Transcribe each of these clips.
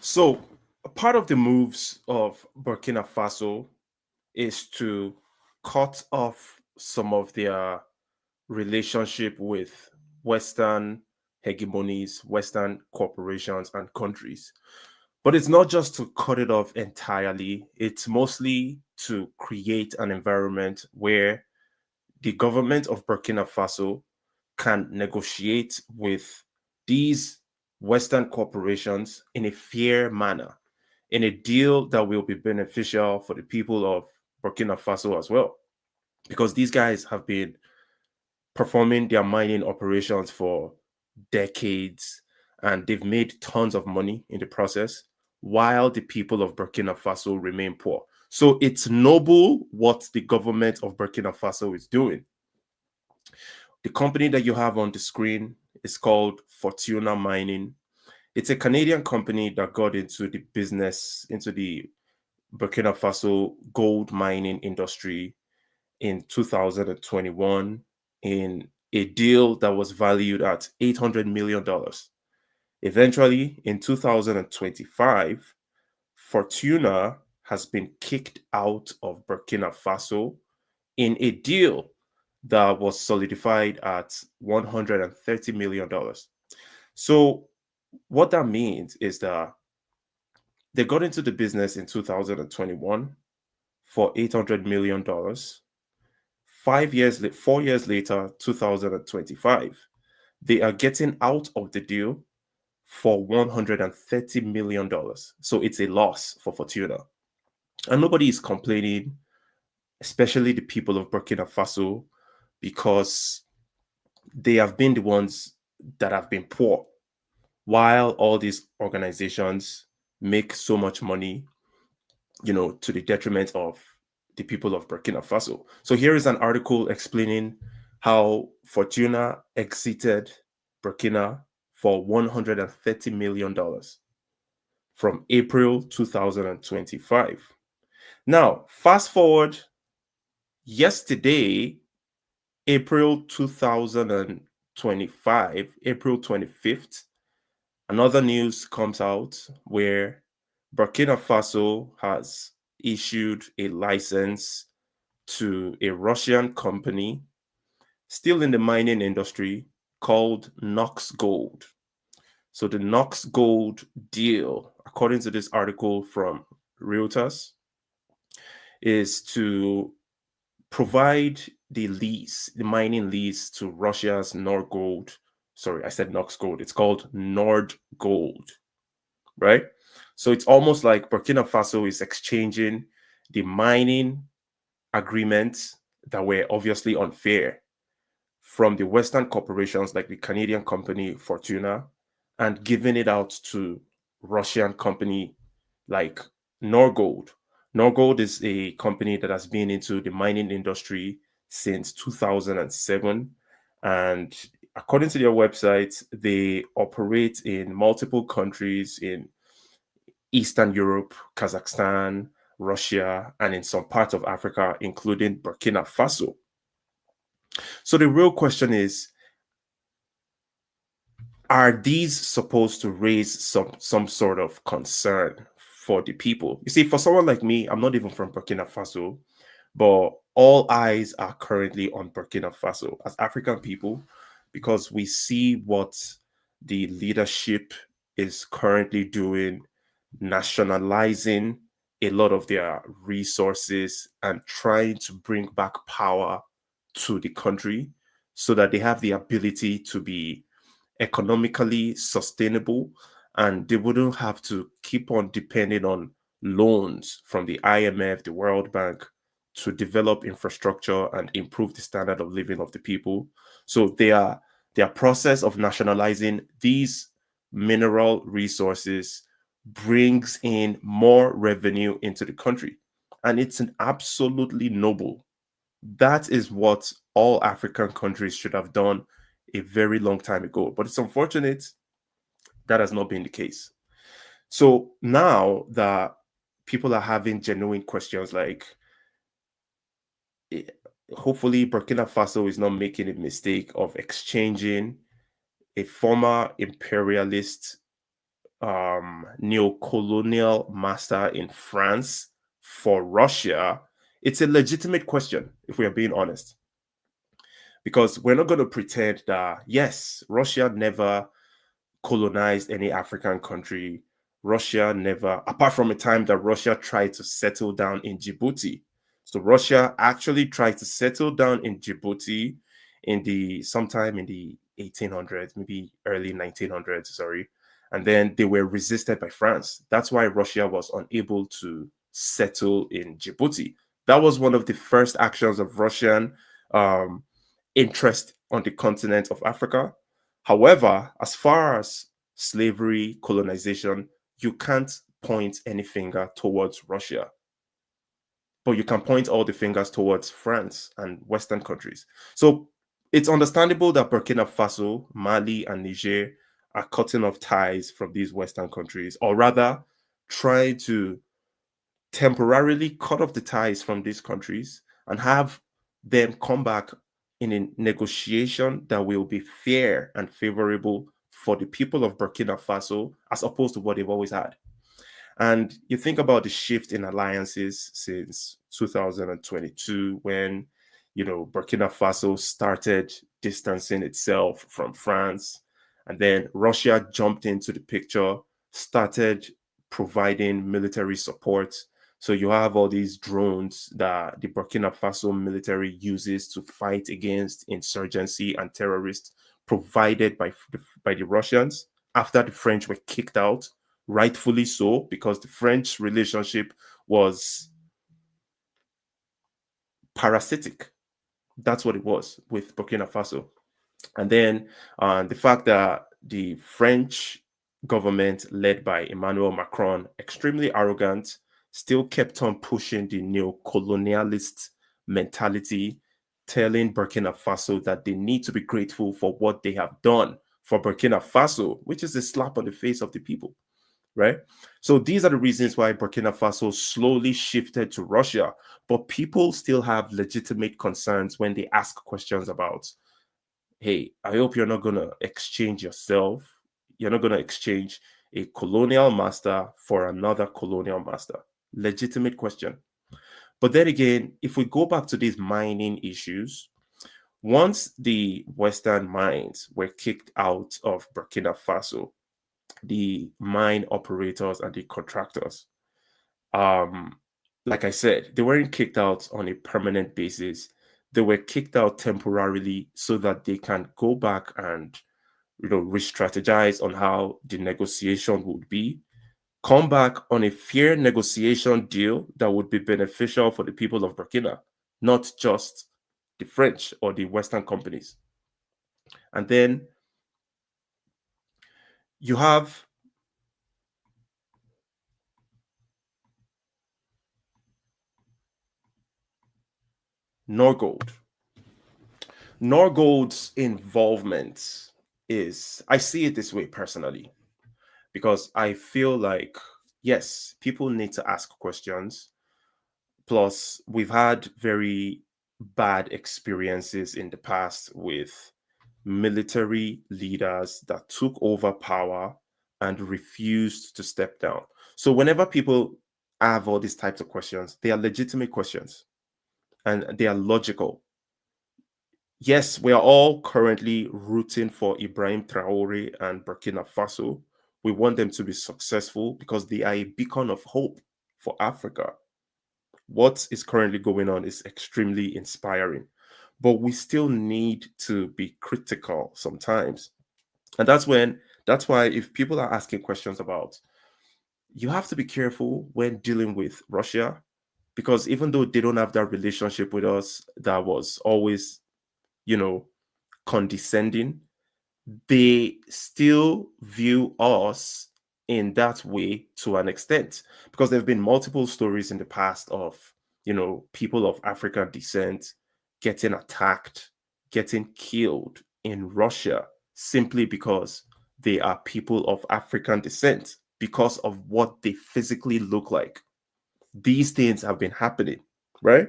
So, a part of the moves of Burkina Faso is to cut off some of their relationship with Western hegemonies, Western corporations, and countries. But it's not just to cut it off entirely, it's mostly to create an environment where the government of Burkina Faso can negotiate with these Western corporations in a fair manner, in a deal that will be beneficial for the people of Burkina Faso as well. Because these guys have been performing their mining operations for decades and they've made tons of money in the process while the people of Burkina Faso remain poor. So it's noble what the government of Burkina Faso is doing. The company that you have on the screen is called Fortuna Mining. It's a Canadian company that got into the business, into the Burkina Faso gold mining industry in 2021 in a deal that was valued at $800 million. Eventually, in 2025, Fortuna has been kicked out of Burkina Faso in a deal that was solidified at $130 million. So, what that means is that they got into the business in 2021 for $800 million. 4 years later, 2025, they are getting out of the deal for $130 million. So it's a loss for Fortuna. And nobody is complaining, especially the people of Burkina Faso, because they have been the ones that have been poor, while all these organizations make so much money, to the detriment of the people of Burkina Faso. So here is an article explaining how Fortuna exited Burkina for $130 million from April 2025. Now, fast forward yesterday, April 2025, April 25th, another news comes out where Burkina Faso has issued a license to a Russian company still in the mining industry called Nordgold. So the Nordgold deal, according to this article from Reuters, is to provide the lease, the mining lease to Russia's Nordgold. Sorry, I said Nordgold. It's called Nordgold, right? So it's almost like Burkina Faso is exchanging the mining agreements that were obviously unfair from the Western corporations like the Canadian company Fortuna and giving it out to Russian company like Norgold. Norgold is a company that has been into the mining industry since 2007. And according to their website, they operate in multiple countries in Eastern Europe, Kazakhstan, Russia, and in some parts of Africa, including Burkina Faso. So the real question is, are these supposed to raise some sort of concern for the people? You see, for someone like me, I'm not even from Burkina Faso, but all eyes are currently on Burkina Faso as African people because we see what the leadership is currently doing, nationalizing a lot of their resources and trying to bring back power to the country so that they have the ability to be economically sustainable and they wouldn't have to keep on depending on loans from the IMF, the World Bank to develop infrastructure and improve the standard of living of the people. So their process of nationalizing these mineral resources brings in more revenue into the country. And it's an absolutely noble. That is what all African countries should have done a very long time ago. But it's unfortunate that has not been the case. So now that people are having genuine questions like, eh, hopefully Burkina Faso is not making a mistake of exchanging a former imperialist neocolonial master in France for Russia, it's a legitimate question, if we are being honest, because we're not going to pretend that, yes, Russia never colonized any African country. Russia never, apart from a time that Russia tried to settle down in Djibouti. So Russia actually tried to settle down in Djibouti in the sometime in the 1800s, maybe early 1900s, sorry. And then they were resisted by France. That's why Russia was unable to settle in Djibouti. That was one of the first actions of Russian um, interest on the continent of Africa. However, as far as slavery, colonization, you can't point any finger towards Russia, but you can point all the fingers towards France and Western countries. So it's understandable that Burkina Faso, Mali, and Niger are cutting off ties from these Western countries, or rather, trying to temporarily cut off the ties from these countries and have them come back in a negotiation that will be fair and favorable for the people of Burkina Faso as opposed to what they've always had. And you think about the shift in alliances since 2022 when, Burkina Faso started distancing itself from France. And then Russia jumped into the picture, started providing military support. So you have all these drones that the Burkina Faso military uses to fight against insurgency and terrorists provided by the Russians after the French were kicked out, rightfully so, because the French relationship was parasitic. That's what it was with Burkina Faso. And then the fact that the French government, led by Emmanuel Macron, extremely arrogant, still kept on pushing the neo-colonialist mentality, telling Burkina Faso that they need to be grateful for what they have done for Burkina Faso, which is a slap on the face of the people, right? So these are the reasons why Burkina Faso slowly shifted to Russia, but people still have legitimate concerns when they ask questions about, hey, I hope you're not going to exchange yourself. You're not going to exchange a colonial master for another colonial master. Legitimate question. But then again, if we go back to these mining issues, once the Western mines were kicked out of Burkina Faso, the mine operators and the contractors, um, like I said, they weren't kicked out on a permanent basis. They were kicked out temporarily so that they can go back and re-strategize on how the negotiation would be, come back on a fair negotiation deal that would be beneficial for the people of Burkina, not just the French or the Western companies. And then you have Nordgold. Nordgold's involvement is, I see it this way personally, because I feel like, yes, people need to ask questions. Plus, we've had very bad experiences in the past with military leaders that took over power and refused to step down. So, whenever people have all these types of questions, they are legitimate questions and they are logical. Yes, we are all currently rooting for Ibrahim Traore and Burkina Faso. We want them to be successful because they are a beacon of hope for Africa. What is currently going on is extremely inspiring, but we still need to be critical sometimes. And that's why if people are asking questions about, you have to be careful when dealing with Russia, because even though they don't have that relationship with us that was always, you know, condescending, they still view us in that way to an extent, because there have been multiple stories in the past of, people of African descent getting attacked, getting killed in Russia simply because they are people of African descent, because of what they physically look like. These things have been happening, right?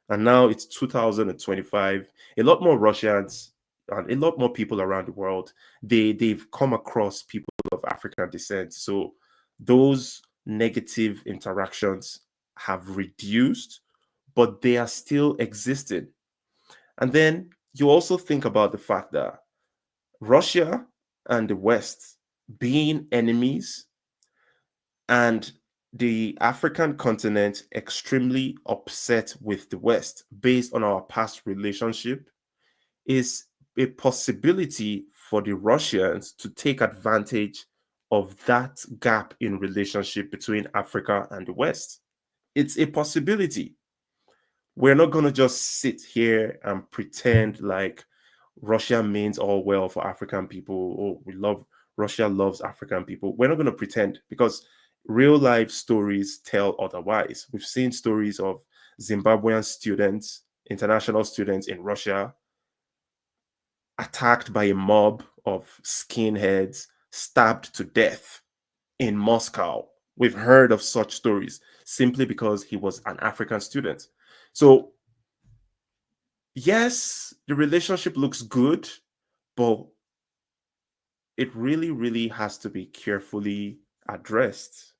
And now it's 2025. A lot more Russians and a lot more people around the world, they've come across people of African descent. So those negative interactions have reduced, but they are still existing. And then you also think about the fact that Russia and the West being enemies, and the African continent extremely upset with the West based on our past relationship, is a possibility for the Russians to take advantage of that gap in relationship between Africa and the West. It's a possibility. We're not going to just sit here and pretend like Russia means all well for African people, or Russia loves African people. We're not going to pretend, because real life stories tell otherwise. We've seen stories of Zimbabwean students, international students in Russia, attacked by a mob of skinheads, stabbed to death in Moscow. We've heard of such stories simply because he was an African student. So, yes, the relationship looks good, but it really, really has to be carefully addressed.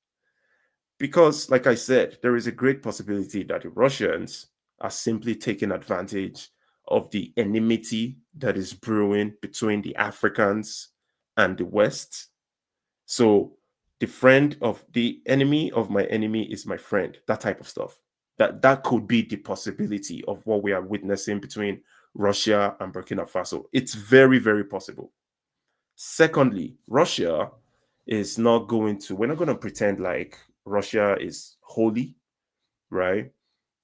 Because, like I said, there is a great possibility that the Russians are simply taking advantage of the enmity that is brewing between the Africans and the West. So, the enemy of my enemy is my friend, that type of stuff. That could be the possibility of what we are witnessing between Russia and Burkina Faso. It's very, very possible. Secondly, Russia is not going to, we're not going to pretend like Russia is holy, right?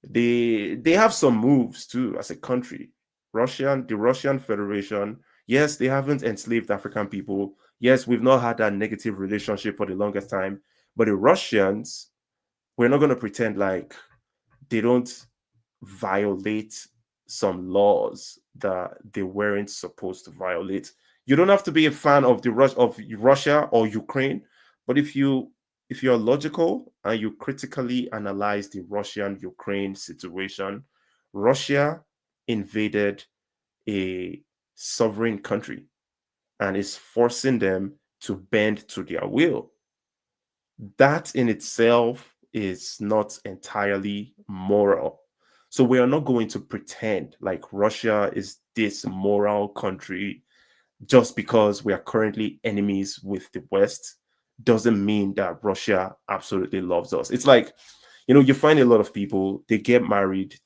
They have some moves too as a country. The Russian Federation, yes, they haven't enslaved African people. Yes, we've not had that negative relationship for the longest time. But the Russians, we're not going to pretend like they don't violate some laws that they weren't supposed to violate. You don't have to be a fan of Russia or Ukraine, but if you're logical and you critically analyze the Russian-Ukraine situation, Russia invaded a sovereign country and is forcing them to bend to their will. That in itself is not entirely moral. So we are not going to pretend like Russia is this moral country just because we are currently enemies with the West. Doesn't mean that Russia absolutely loves us. It's like, you find a lot of people, they get married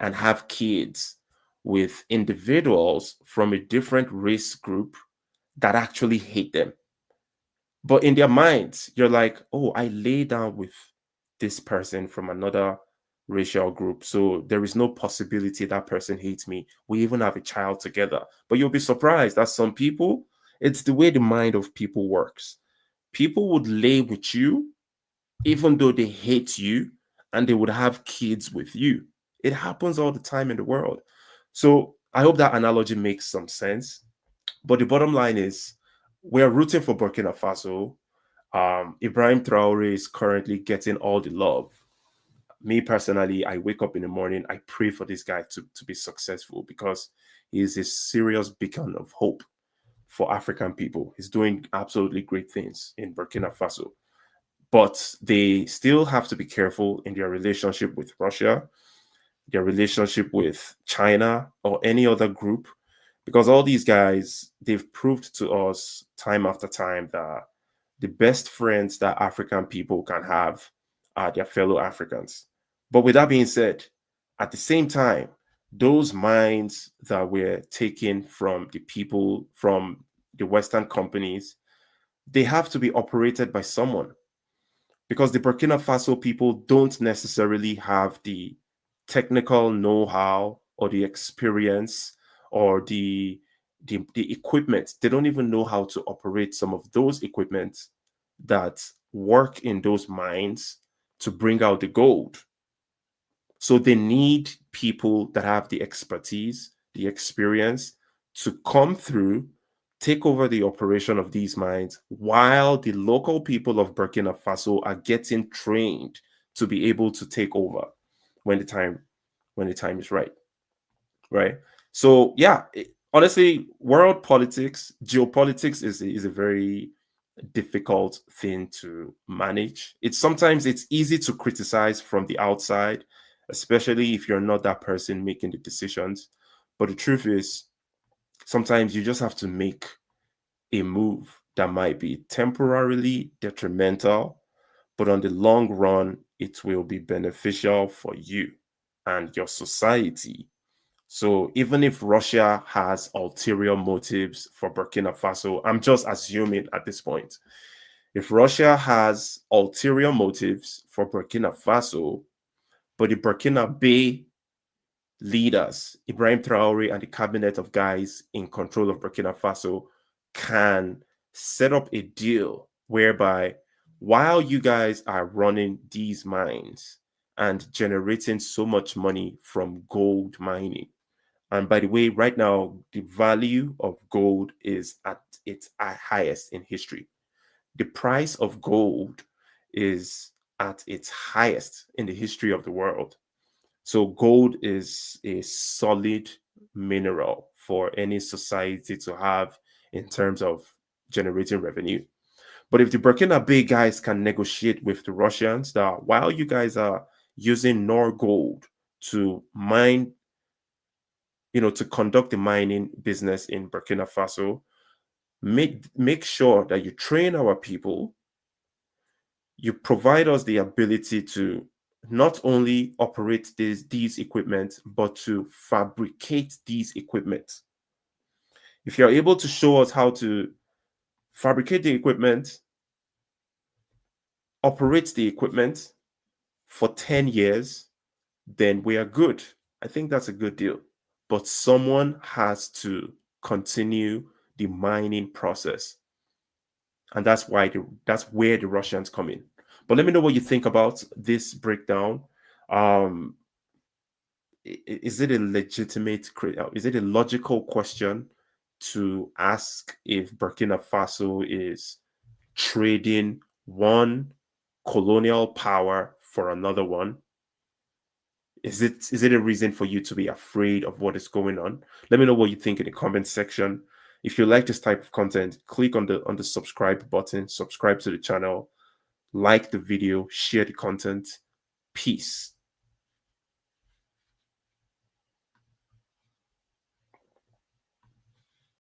and have kids with individuals from a different race group that actually hate them. But in their minds, you're like, oh, I lay down with this person from another racial group. So there is no possibility that person hates me. We even have a child together. But you'll be surprised that some people, it's the way the mind of people works. People would lay with you even though they hate you, and they would have kids with you. It happens all the time in the world. So I hope that analogy makes some sense. But the bottom line is, we're rooting for Burkina Faso. Ibrahim Traore is currently getting all the love. Me personally, I wake up in the morning, I pray for this guy to be successful, because he is a serious beacon of hope for African people. He's doing absolutely great things in Burkina Faso. But they still have to be careful in their relationship with Russia, their relationship with China, or any other group, because all these guys, they've proved to us time after time that the best friends that African people can have are their fellow Africans. But with that being said, at the same time, those minds that were taken from the people, from the Western companies, they have to be operated by someone, because the Burkina Faso people don't necessarily have the technical know-how or the experience or the equipment. They don't even know how to operate some of those equipment that work in those mines to bring out the gold. So they need people that have the expertise, the experience to come through, take over the operation of these mines, while the local people of Burkina Faso are getting trained to be able to take over when the time is right. Right. So yeah, honestly, world politics, geopolitics is a very difficult thing to manage. It's easy to criticize from the outside, especially if you're not that person making the decisions. But the truth is, sometimes you just have to make a move that might be temporarily detrimental, but on the long run, it will be beneficial for you and your society. So even if Russia has ulterior motives for Burkina Faso, I'm just assuming at this point, if Russia has ulterior motives for Burkina Faso, but the Burkina Bay leaders, Ibrahim Traore and the cabinet of guys in control of Burkina Faso, can set up a deal whereby while you guys are running these mines and generating so much money from gold mining, and by the way, right now, the value of gold is at its highest in history. The price of gold is at its highest in the history of the world. So, gold is a solid mineral for any society to have in terms of generating revenue. But if the Burkina Bay guys can negotiate with the Russians that while you guys are using Nordgold to mine, to conduct the mining business in Burkina Faso, make sure that you train our people, you provide us the ability to not only operate these equipment, but to fabricate these equipment. If you're able to show us how to fabricate the equipment, operate the equipment for 10 years, then we are good. I think that's a good deal. But someone has to continue the mining process. And that's where the Russians come in. But let me know what you think about this breakdown. Um, is it a is it a logical question to ask if Burkina Faso is trading one colonial power for another one? Is it a reason for you to be afraid of what is going on? Let me know what you think in the comment section. If you like this type of content, click on the subscribe button, subscribe to the channel, like the video, share the content. Peace.